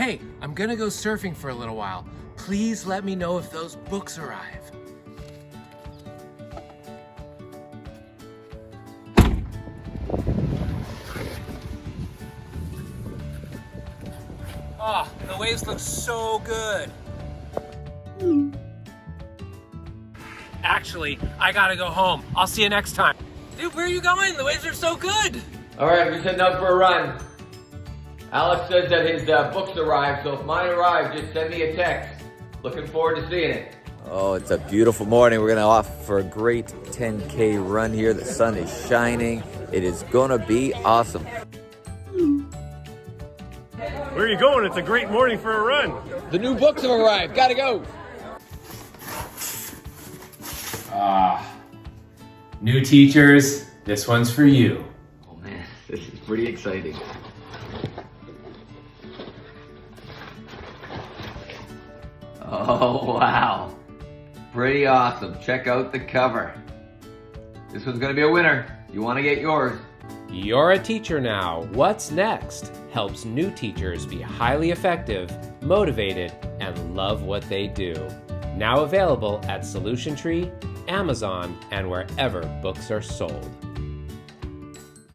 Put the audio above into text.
Hey, I'm gonna go surfing for a little while. Please let me know if those books arrive. Oh, the waves look so good. Actually, I gotta go home. I'll see you next time. Dude, where are you going? The waves are so good. All right, I'm just heading out for a run. Alex says that his books arrived, so if mine arrive, just send me a text. Looking forward to seeing it. Oh, it's a beautiful morning. We're gonna off for a great 10K run here. The sun is shining. It is gonna be awesome. Where are you going? It's a great morning for a run. The new books have arrived. Gotta go. New teachers, this one's for you. Oh man, this is pretty exciting. Oh wow, pretty awesome. Check out the cover. This one's gonna be a winner. You wanna get yours. You're a teacher now. What's next? Helps new teachers be highly effective, motivated, and love what they do. Now available at Solution Tree, Amazon, and wherever books are sold.